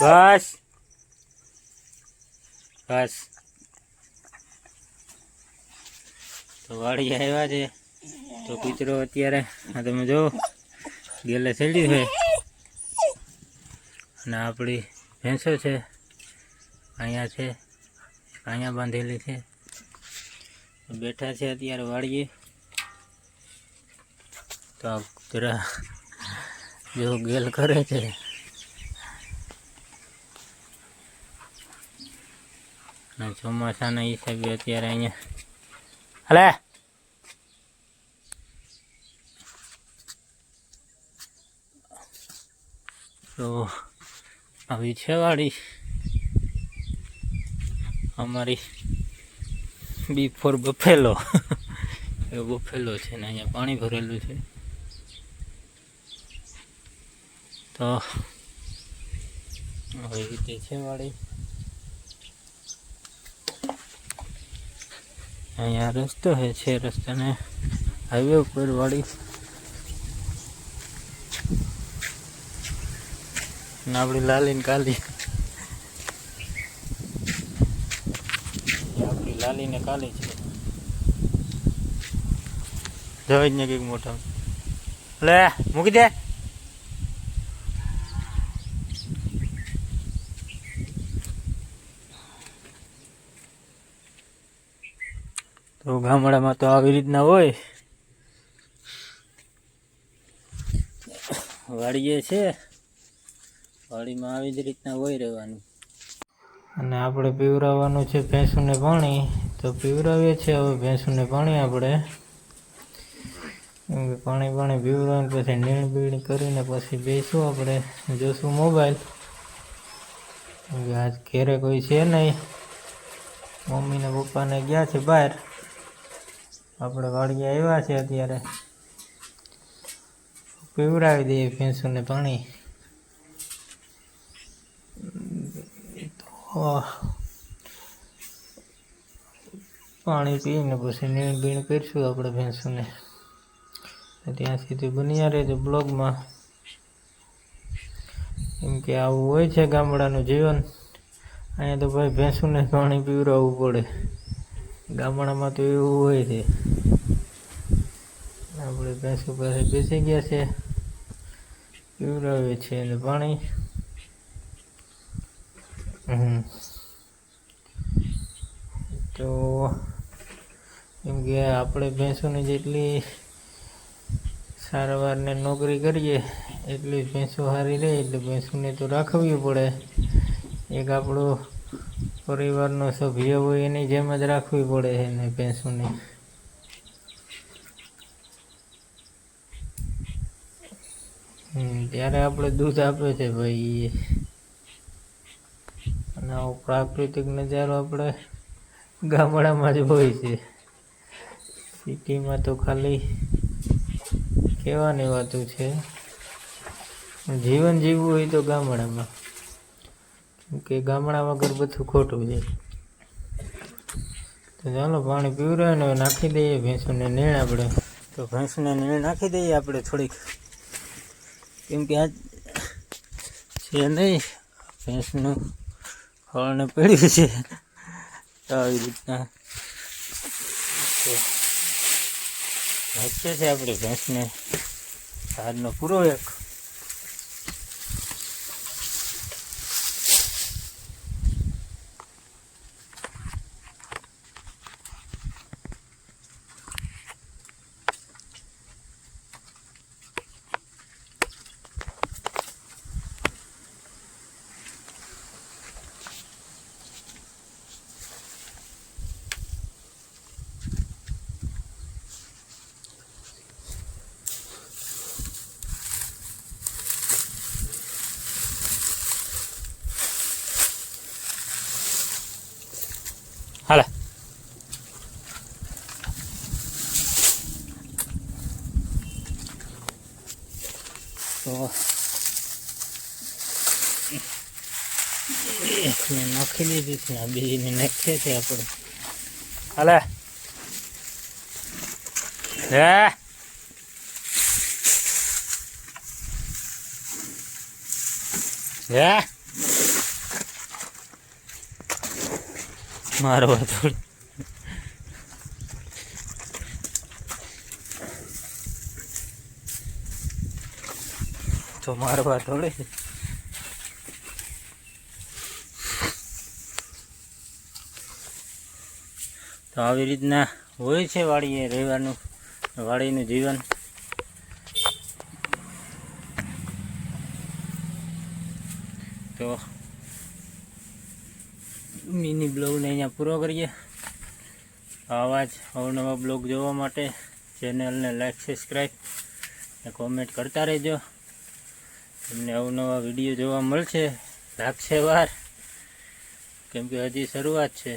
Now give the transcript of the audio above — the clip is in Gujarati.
બસ બસ તો વાડી આવ્યા છે તો કૂતરો અત્યારે આ તમે જો ગેલે ચડ્યું છે અને આપણી ભેંસો છે અહીંયા છે અહીંયા બાંધેલી છે બેઠા છે અત્યારે વાડીએ તો જરા જો ગેલ કરે છે અને ચોમાસાના હિસાબે અત્યારે અહીંયા હલે તો આવી છે વાડી અમારી B4 બફેલો એવો બફેલો છે ને અહીંયા પાણી ભરેલું છે તો આવી રીતે છે વાડી અહીંયા રસ્તો છે રસ્તાને હાઈવે ઉપર વાડી ને આપણી લાલીને કાલી આપણી લાલીને કાલી છે જોઈ ને કંઈક મોટા લે મૂકી દે તો ગામડામાં તો આવી રીતના હોય વાડીએ છે વાડીમાં આવી જ રીતના હોય રહેવાનું અને આપણે પીવરાવવાનું છે ભેંસુને પાણી તો પીવરાવીએ છીએ હવે ભેંસુને પાણી આપણે કેમ કે પાણી પીવરાવીને પછી નીણ બીણ કરીને પછી બેસું આપણે જોશું મોબાઈલ કેમ કે આજ ઘેરે કોઈ છે નહીં મમ્મી ને પપ્પાને ગયા છે બહાર આપણે વાડીએ આવ્યા છે અત્યારે પીવરાવી દઈએ ભેંસુને પાણી તો પાણી પીને પછી નીણ બીણ કરીશું આપણે ભેંસુને ત્યાં સુધી બન્યા રહેજો બ્લોગમાં કેમ કે આવું હોય છે ગામડાનું જીવન અહીંયા તો ભાઈ ભેંસુને પાણી પીવરાવવું પડે ગામડામાં તો એવું હોય છે આપણે ભેંસુ પાસે બેસી ગયા છે પીવરાવીએ છીએ અને પાણી તો એમ કે આપણે ભેંસોની જેટલી સારવારને નોકરી કરીએ એટલી ભેંસો સારી રહે એટલે ભેંસોને તો રાખવી પડે એક આપણો પરિવારનો સભ્ય હોય એની જેમ જ રાખવી પડે એને ભેંસોને ત્યારે આપણે દૂધ આપે છે ભાઈ અને આવો પ્રાકૃતિક નજારો આપણે ગામડામાં જ હોય છે સિટીમાં તો ખાલી કહેવાની વાતો છે જીવન જીવવું હોય તો ગામડામાં કેમ કે ગામડા વગર બધું ખોટું છે તો ચાલો પાણી પીવરાવીને નાખી દઈએ ભેંસોને નીણ આપણે તો ભેંસને નીણ નાખી દઈએ આપણે થોડીક કેમ કે આજ છે નહીં ભેંસનું ખળને પડ્યું છે તો આવી રીતના નાખીએ છીએ આપણે ભેંસને સારનો પૂરો એક હાલે તો નાખી દીધી છે આ બીજીને નાખીએ છીએ આપણે હાલે હે મારવા થોડી તો મારવા થોડી તો આવી રીતના હોય છે વાડીએ રહેવાનું, વાડીનું જીવન. તો મિની બ્લોગને અહીંયા પૂરો કરીએ. આવા જ અવનવા બ્લોગ જોવા માટે ચેનલને લાઈક, સબસ્ક્રાઈબ અને કોમેન્ટ કરતા રહેજો. તમને અવનવા વિડીયો જોવા મળશે. લાગશે વાર, કેમ કે હજી શરૂઆત છે.